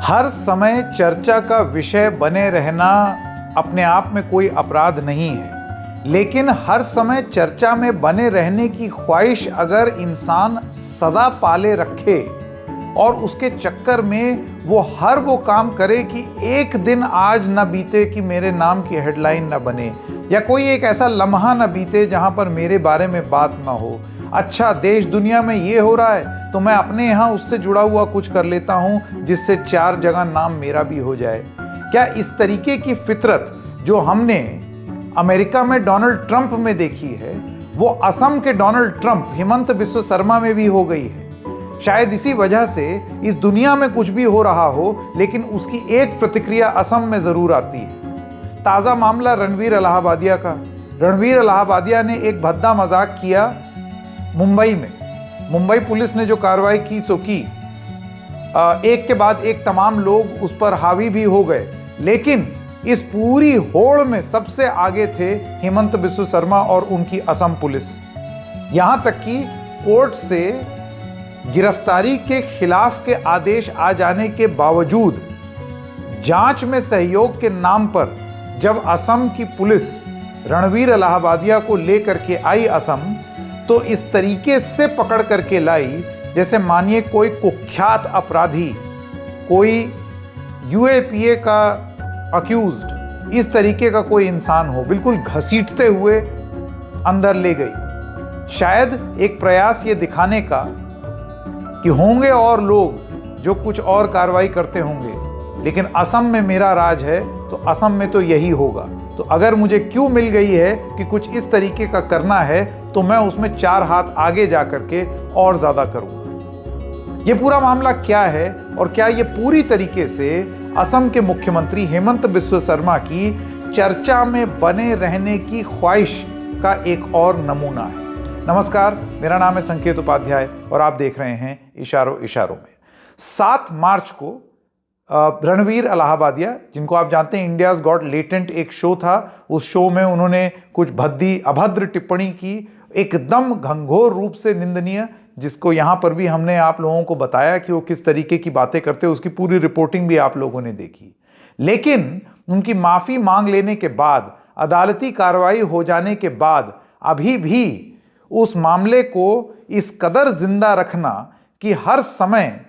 हर समय चर्चा का विषय बने रहना अपने आप में कोई अपराध नहीं है, लेकिन हर समय चर्चा में बने रहने की ख्वाहिश अगर इंसान सदा पाले रखे और उसके चक्कर में वो काम करे कि एक दिन आज न बीते कि मेरे नाम की हेडलाइन न बने, या कोई एक ऐसा लम्हा न बीते जहां पर मेरे बारे में बात ना हो। अच्छा, देश दुनिया में ये हो रहा है तो मैं अपने यहाँ उससे जुड़ा हुआ कुछ कर लेता हूँ जिससे 4 जगह नाम मेरा भी हो जाए। क्या इस तरीके की फितरत जो हमने अमेरिका में डोनाल्ड ट्रंप में देखी है, वो असम के डोनाल्ड ट्रंप हिमंत बिस्व शर्मा में भी हो गई है? शायद इसी वजह से इस दुनिया में कुछ भी हो रहा हो, लेकिन उसकी एक प्रतिक्रिया असम में जरूर आती है। ताजा मामला रणवीर अलाहाबादिया का। रणवीर अलाहाबादिया ने एक भद्दा मजाक किया मुंबई में। मुंबई पुलिस ने जो कार्रवाई की सो की, एक के बाद एक तमाम लोग उस पर हावी भी हो गए, लेकिन इस पूरी होड़ में सबसे आगे थे हिमंत बिस्व शर्मा और उनकी असम पुलिस। यहां तक कि कोर्ट से गिरफ्तारी के खिलाफ के आदेश आ जाने के बावजूद जांच में सहयोग के नाम पर जब असम की पुलिस रणवीर अलाहाबादिया को लेकर के आई असम, तो इस तरीके से पकड़ करके लाई जैसे मानिए कोई कुख्यात अपराधी, कोई यूएपीए का अक्यूज्ड, इस तरीके का कोई इंसान हो, बिल्कुल घसीटते हुए अंदर ले गई। शायद एक प्रयास ये दिखाने का कि होंगे और लोग जो कुछ और कार्रवाई करते होंगे, लेकिन असम में मेरा राज है तो असम में तो यही होगा। तो अगर मुझे क्यों मिल गई है कि कुछ इस तरीके का करना है, तो मैं उसमें 4 हाथ आगे जा करके और ज्यादा करूंगा। ये पूरा मामला क्या है और क्या ये पूरी तरीके से असम के मुख्यमंत्री हेमंत बिस्व शर्मा की चर्चा में बने रहने की ख्वाहिश का एक और नमूना है? नमस्कार, मेरा नाम है संकेत उपाध्याय और आप देख रहे हैं इशारों इशारों में। 7 मार्च को रणवीर अलाहाबादिया, जिनको आप जानते हैं इंडियाज गॉट लेटेंट एक शो था, उस शो में उन्होंने कुछ भद्दी अभद्र टिप्पणी की, एकदम घंघोर रूप से निंदनीय, जिसको यहां पर भी हमने आप लोगों को बताया कि वो किस तरीके की बातें करते, उसकी पूरी रिपोर्टिंग भी आप लोगों ने देखी। लेकिन उनकी माफी मांग लेने के बाद, अदालती कार्रवाई हो जाने के बाद, अभी भी उस मामले को इस कदर जिंदा रखना कि हर समय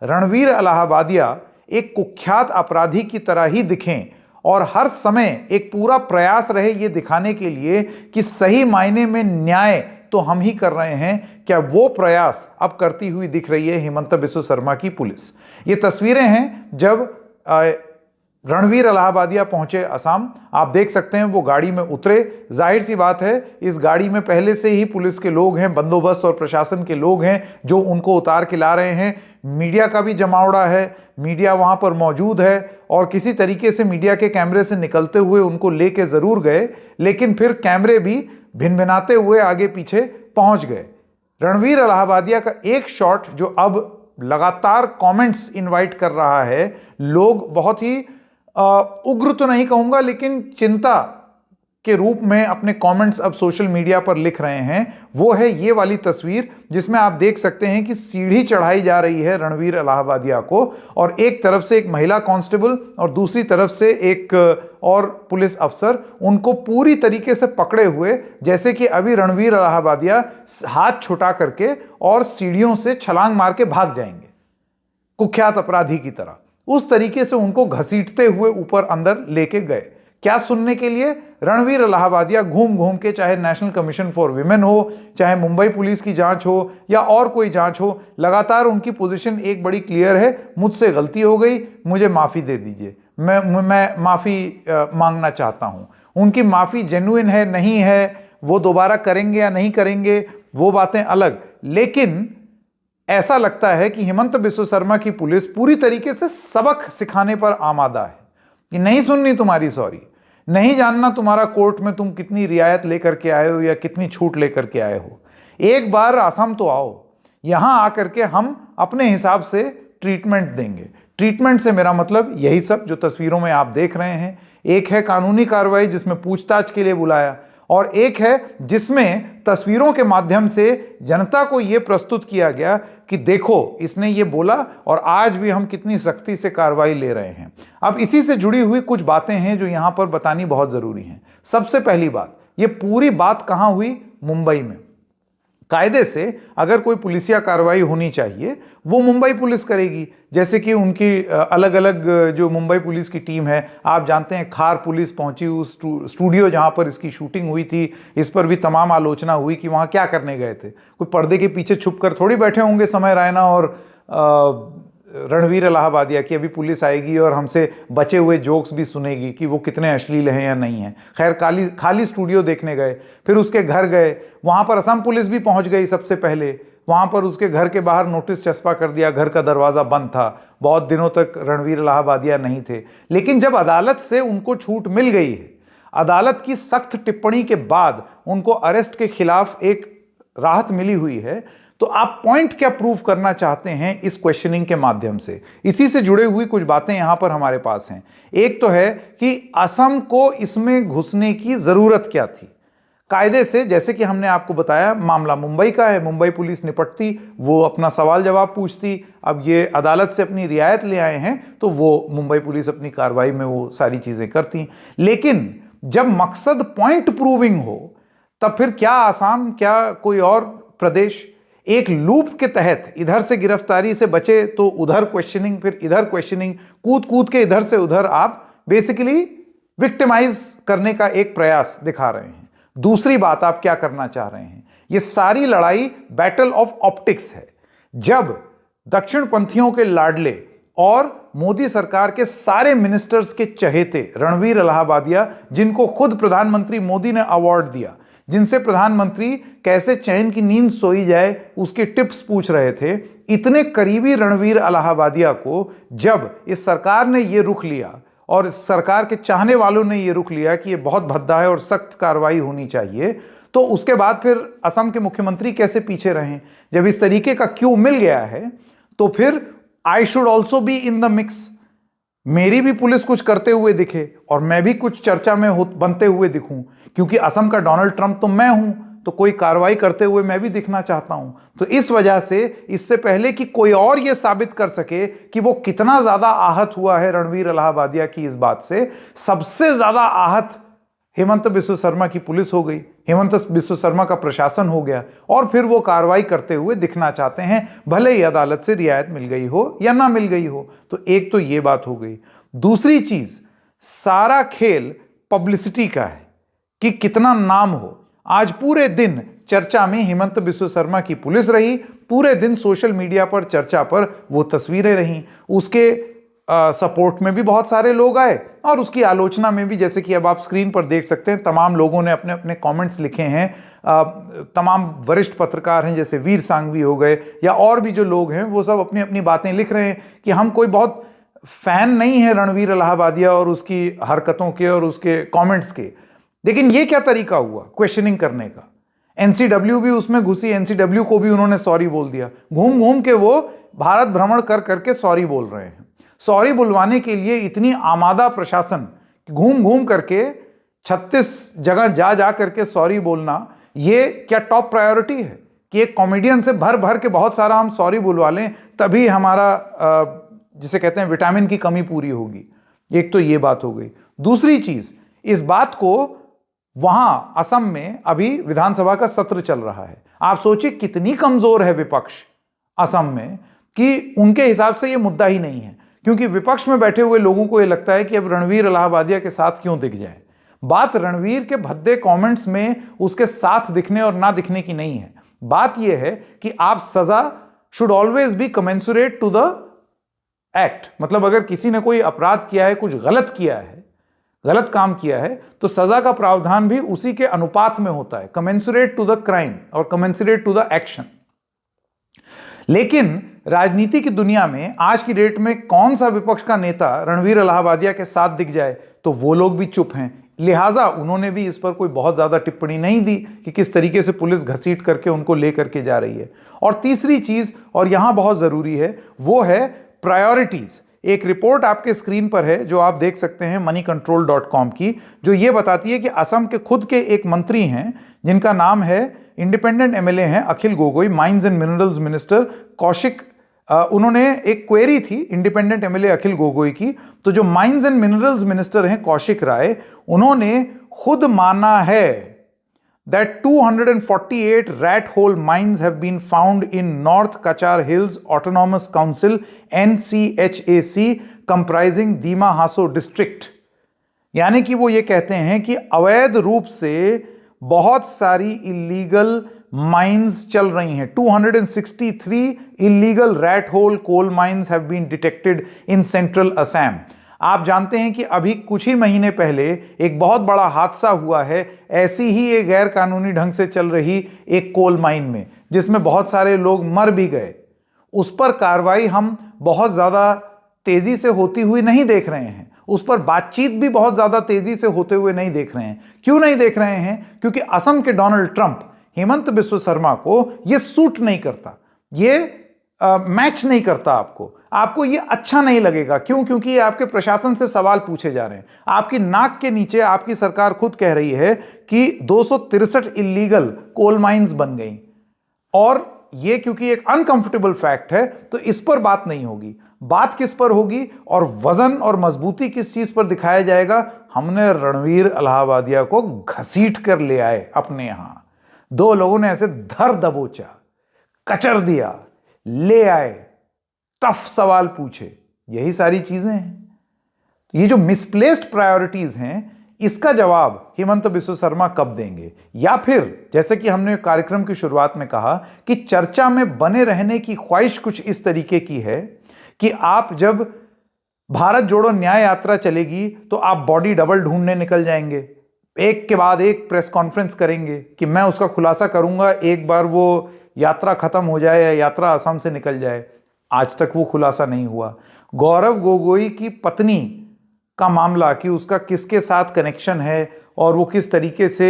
रणवीर अलाहाबादिया एक कुख्यात अपराधी की तरह ही दिखें और हर समय एक पूरा प्रयास रहे ये दिखाने के लिए कि सही मायने में न्याय तो हम ही कर रहे हैं, क्या वो प्रयास अब करती हुई दिख रही है हिमंत बिस्व शर्मा की पुलिस। ये तस्वीरें हैं जब रणवीर अलाहाबादिया पहुंचे असम। आप देख सकते हैं वो गाड़ी में उतरे। जाहिर सी बात है इस गाड़ी में पहले से ही पुलिस के लोग हैं, बंदोबस्त और प्रशासन के लोग हैं जो उनको उतार के ला रहे हैं। मीडिया का भी जमावड़ा है, मीडिया वहां पर मौजूद है और किसी तरीके से मीडिया के कैमरे से निकलते हुए उनको लेके जरूर गए, लेकिन फिर कैमरे भी भिनभिनाते हुए आगे पीछे पहुंच गए। रणवीर अलाहाबादिया का एक शॉट जो अब लगातार कमेंट्स इनवाइट कर रहा है, लोग बहुत ही उग्र तो नहीं कहूंगा, लेकिन चिंता के रूप में अपने कमेंट्स अब सोशल मीडिया पर लिख रहे हैं। वो है ये वाली तस्वीर जिसमें आप देख सकते हैं कि सीढ़ी चढ़ाई जा रही है रणवीर अलाहाबादिया को, और एक तरफ से एक महिला कांस्टेबल और दूसरी तरफ से एक और पुलिस अफसर उनको पूरी तरीके से पकड़े हुए, जैसे कि अभी रणवीर अलाहाबादिया हाथ छुटा करके और सीढ़ियों से छलांग मार के भाग जाएंगे कुख्यात अपराधी की तरह। उस तरीके से उनको घसीटते हुए ऊपर अंदर लेके गए। क्या सुनने के लिए? रणवीर अलाहाबादिया घूम घूम के, चाहे नेशनल कमीशन फॉर विमेन हो, चाहे मुंबई पुलिस की जांच हो या और कोई जांच हो, लगातार उनकी पोजीशन एक बड़ी क्लियर है, मुझसे गलती हो गई, मुझे माफी दे दीजिए, मैं माफी मांगना चाहता हूं। उनकी माफी जेन्युइन है नहीं है, वो दोबारा करेंगे या नहीं करेंगे वो बातें अलग, लेकिन ऐसा लगता है कि हिमंत बिस्व शर्मा की पुलिस पूरी तरीके से सबक सिखाने पर आमादा है कि नहीं सुननी तुम्हारी सॉरी, नहीं जानना तुम्हारा कोर्ट में तुम कितनी रियायत लेकर के आए हो या कितनी छूट लेकर के आए हो। एक बार असम तो आओ, यहां आकर के हम अपने हिसाब से ट्रीटमेंट देंगे। ट्रीटमेंट से मेरा मतलब यही सब जो तस्वीरों में आप देख रहे हैं। एक है कानूनी कार्रवाई जिसमें पूछताछ के लिए बुलाया, और एक है जिसमें तस्वीरों के माध्यम से जनता को यह प्रस्तुत किया गया कि देखो इसने ये बोला और आज भी हम कितनी सख्ती से कार्रवाई ले रहे हैं। अब इसी से जुड़ी हुई कुछ बातें हैं जो यहां पर बतानी बहुत जरूरी हैं। सबसे पहली बात, ये पूरी बात कहां हुई? मुंबई में। कायदे से अगर कोई पुलिसिया कार्रवाई होनी चाहिए वो मुंबई पुलिस करेगी, जैसे कि उनकी अलग अलग जो मुंबई पुलिस की टीम है, आप जानते हैं खार पुलिस पहुंची उस स्टूडियो जहां पर इसकी शूटिंग हुई थी। इस पर भी तमाम आलोचना हुई कि वहां क्या करने गए थे, कोई पर्दे के पीछे छुपकर थोड़ी बैठे होंगे समय रैना और रणवीर इलाहाबादिया की अभी पुलिस आएगी और हमसे बचे हुए जोक्स भी सुनेगी कि वो कितने अश्लील हैं या नहीं है। खैर खाली स्टूडियो देखने गए, फिर उसके घर गए, वहां पर असम पुलिस भी पहुंच गई सबसे पहले। वहां पर उसके घर के बाहर नोटिस चस्पा कर दिया, घर का दरवाजा बंद था, बहुत दिनों तक रणवीर इलाहाबादिया नहीं थे। लेकिन जब अदालत से उनको छूट मिल गई है, अदालत की सख्त टिप्पणी के बाद उनको अरेस्ट के खिलाफ एक राहत मिली हुई है, तो आप पॉइंट क्या प्रूव करना चाहते हैं इस क्वेश्चनिंग के माध्यम से? इसी से जुड़े हुई कुछ बातें यहां पर हमारे पास हैं। एक तो है कि असम को इसमें घुसने की जरूरत क्या थी? कायदे से, जैसे कि हमने आपको बताया, मामला मुंबई का है, मुंबई पुलिस निपटती, वो अपना सवाल जवाब पूछती। अब ये अदालत से अपनी रियायत ले आए हैं तो वो मुंबई पुलिस अपनी कार्रवाई में वो सारी चीजें करती। लेकिन जब मकसद पॉइंट प्रूविंग हो, तब फिर क्या आसाम, क्या कोई और प्रदेश एक लूप के तहत इधर से गिरफ्तारी से बचे तो उधर क्वेश्चनिंग, फिर इधर क्वेश्चनिंग, कूद कूद के इधर से उधर आप बेसिकली विक्टिमाइज करने का एक प्रयास दिखा रहे हैं। दूसरी बात, आप क्या करना चाह रहे हैं? यह सारी लड़ाई बैटल ऑफ ऑप्टिक्स है। जब दक्षिणपंथियों के लाडले और मोदी सरकार के सारे मिनिस्टर्स के चहेते रणवीर इलाहाबादिया, जिनको खुद प्रधानमंत्री मोदी ने अवार्ड दिया, जिनसे प्रधानमंत्री कैसे चैन की नींद सोई जाए उसके टिप्स पूछ रहे थे, इतने करीबी रणवीर इलाहाबादिया को जब इस सरकार ने यह रुख लिया और सरकार के चाहने वालों ने यह रुख लिया कि यह बहुत भद्दा है और सख्त कार्रवाई होनी चाहिए, तो उसके बाद फिर असम के मुख्यमंत्री कैसे पीछे रहे? जब इस तरीके का क्यू मिल गया है तो फिर I should also be in the mix. मेरी भी पुलिस कुछ करते हुए दिखे और मैं भी कुछ चर्चा में बनते हुए दिखूं, क्योंकि असम का डोनाल्ड ट्रंप तो मैं हूं, तो कोई कार्रवाई करते हुए मैं भी दिखना चाहता हूं। तो इस वजह से, इससे पहले कि कोई और यह साबित कर सके कि वो कितना ज्यादा आहत हुआ है रणवीर इलाहाबादिया की इस बात से, सबसे ज्यादा आहत हेमंत बिस्व शर्मा की पुलिस हो गई, हेमंत बिस्व शर्मा का प्रशासन हो गया, और फिर वो कार्रवाई करते हुए दिखना चाहते हैं, भले ही अदालत से रियायत मिल गई हो या ना मिल गई हो। तो एक तो ये बात हो गई। दूसरी चीज, सारा खेल पब्लिसिटी का है कि कितना नाम हो। आज पूरे दिन चर्चा में हेमंत बिस्व शर्मा की पुलिस रही, पूरे दिन सोशल मीडिया पर चर्चा पर वो तस्वीरें रहीं, उसके सपोर्ट में भी बहुत सारे लोग आए और उसकी आलोचना में भी, जैसे कि अब आप स्क्रीन पर देख सकते हैं, तमाम लोगों ने अपने अपने कमेंट्स लिखे हैं। तमाम वरिष्ठ पत्रकार हैं, जैसे वीर सांघवी हो गए या और भी जो लोग हैं, वो सब अपनी अपनी बातें लिख रहे हैं कि हम कोई बहुत फैन नहीं है रणवीर इलाहाबादिया और उसकी हरकतों के और उसके कमेंट्स के। लेकिन ये क्या तरीका हुआ क्वेश्चनिंग करने का? एनसीडब्ल्यू भी उसमें घुसी, एनसीडब्ल्यू को भी उन्होंने सॉरी बोल दिया। घूम घूम के वो भारत भ्रमण कर करके सॉरी बोल रहे हैं। सॉरी बुलवाने के लिए इतनी आमादा प्रशासन, घूम घूम करके 36 जगह जा जा करके सॉरी बोलना, ये क्या टॉप प्रायोरिटी है कि एक कॉमेडियन से भर भर के बहुत सारा हम सॉरी बुलवा लें तभी हमारा जिसे कहते हैं विटामिन की कमी पूरी होगी? एक तो ये बात हो गई। दूसरी चीज, इस बात को वहां असम में अभी विधानसभा का सत्र चल रहा है। आप सोचिए कितनी कमजोर है विपक्ष असम में कि उनके हिसाब से यह मुद्दा ही नहीं है, क्योंकि विपक्ष में बैठे हुए लोगों को यह लगता है कि अब रणवीर इलाहाबादिया के साथ क्यों दिख जाए। बात रणवीर के भद्दे कमेंट्स में उसके साथ दिखने और ना दिखने की नहीं है। बात यह है कि आप सजा should always be commensurate to the act. मतलब अगर किसी ने कोई अपराध किया है, कुछ गलत किया है, गलत काम किया है, तो सजा का प्रावधान भी उसी के अनुपात में होता है, कमेंसुरेट टू द क्राइम और कमेंसुरेट टू द एक्शन। लेकिन राजनीति की दुनिया में आज की डेट में कौन सा विपक्ष का नेता रणवीर इलाहाबादिया के साथ दिख जाए तो वो लोग भी चुप हैं। लिहाजा उन्होंने भी इस पर कोई बहुत ज्यादा टिप्पणी नहीं दी कि किस तरीके से पुलिस घसीट करके उनको लेकर के जा रही है। और तीसरी चीज, और यहां बहुत जरूरी है, वो है प्रायोरिटीज। एक रिपोर्ट आपके स्क्रीन पर है जो आप देख सकते हैं moneycontrol.com की, जो ये बताती है कि असम के खुद के एक मंत्री हैं जिनका नाम है इंडिपेंडेंट एमएलए हैं Akhil Gogoi, mines and minerals minister Kaushik, उन्होंने एक क्वेरी थी इंडिपेंडेंट एमएलए अखिल गोगोई की, तो जो माइंस एंड मिनरल्स मिनिस्टर हैं कौशिक राय, उन्होंने खुद माना है that 248 rat hole mines have been found in North Kachar Hills Autonomous Council NCHAC comprising Dima Haso district। यानी कि वो ये कहते हैं कि अवैध रूप से बहुत सारी इलीगल माइंस चल रही हैं। 263 illegal rat hole coal mines have been detected in central Assam। आप जानते हैं कि अभी कुछ ही महीने पहले एक बहुत बड़ा हादसा हुआ है ऐसी ही एक गैर कानूनी ढंग से चल रही एक कोल माइन में, जिसमें बहुत सारे लोग मर भी गए। उस पर कार्रवाई हम बहुत ज्यादा तेजी से होती हुई नहीं देख रहे हैं, उस पर बातचीत भी बहुत ज्यादा तेजी से होते हुए नहीं देख रहे हैं। क्यों नहीं देख रहे हैं? क्योंकि असम के डोनाल्ड ट्रंप हेमंत बिस्व शर्मा को यह सूट नहीं करता, ये मैच नहीं करता। आपको ये अच्छा नहीं लगेगा। क्यों? क्योंकि ये आपके प्रशासन से सवाल पूछे जा रहे हैं। आपकी नाक के नीचे आपकी सरकार खुद कह रही है कि 263 इलीगल कोल माइंस बन गई, और ये क्योंकि एक अनकंफर्टेबल फैक्ट है तो इस पर बात नहीं होगी। बात किस पर होगी और वजन और मजबूती किस चीज पर दिखाया जाएगा? हमने रणवीर इलाहाबादिया को घसीट कर ले आए अपने यहां। दो लोगों ने ऐसे धर दबोचा, कचर दिया, ले आए, टफ सवाल पूछे, यही सारी चीजें हैं। ये जो मिसप्लेस्ड प्रायोरिटीज हैं, इसका जवाब हेमंत बिस्व शर्मा कब देंगे? या फिर जैसे कि हमने कार्यक्रम की शुरुआत में कहा कि चर्चा में बने रहने की ख्वाहिश कुछ इस तरीके की है कि आप जब भारत जोड़ो न्याय यात्रा चलेगी तो आप बॉडी डबल ढूंढने निकल जाएंगे, एक के बाद एक प्रेस कॉन्फ्रेंस करेंगे कि मैं उसका खुलासा करूंगा एक बार वो यात्रा खत्म हो जाए या यात्रा असम से निकल जाए। आज तक वो खुलासा नहीं हुआ। गौरव गोगोई की पत्नी का मामला कि उसका किसके साथ कनेक्शन है और वो किस तरीके से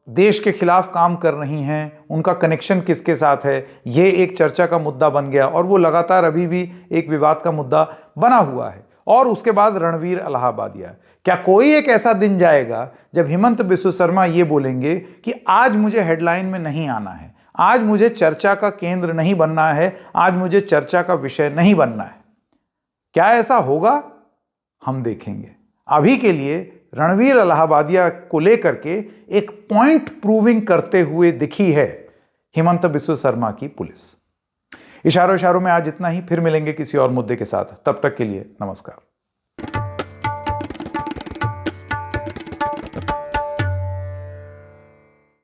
देश के खिलाफ काम कर रही हैं, उनका कनेक्शन किसके साथ है, ये एक चर्चा का मुद्दा बन गया और वो लगातार अभी भी एक विवाद का मुद्दा बना हुआ है। और उसके बाद रणवीर इलाहाबादिया। क्या कोई एक ऐसा दिन जाएगा जब हेमंत बिस्व शर्मा ये बोलेंगे कि आज मुझे हेडलाइन में नहीं आना है, आज मुझे चर्चा का केंद्र नहीं बनना है, आज मुझे चर्चा का विषय नहीं बनना है? क्या ऐसा होगा? हम देखेंगे। अभी के लिए रणवीर इलाहाबादिया को लेकर के एक पॉइंट प्रूविंग करते हुए दिखी है हेमंत बिस्व शर्मा की पुलिस। इशारों में आज इतना ही, फिर मिलेंगे किसी और मुद्दे के साथ। तब तक के लिए नमस्कार।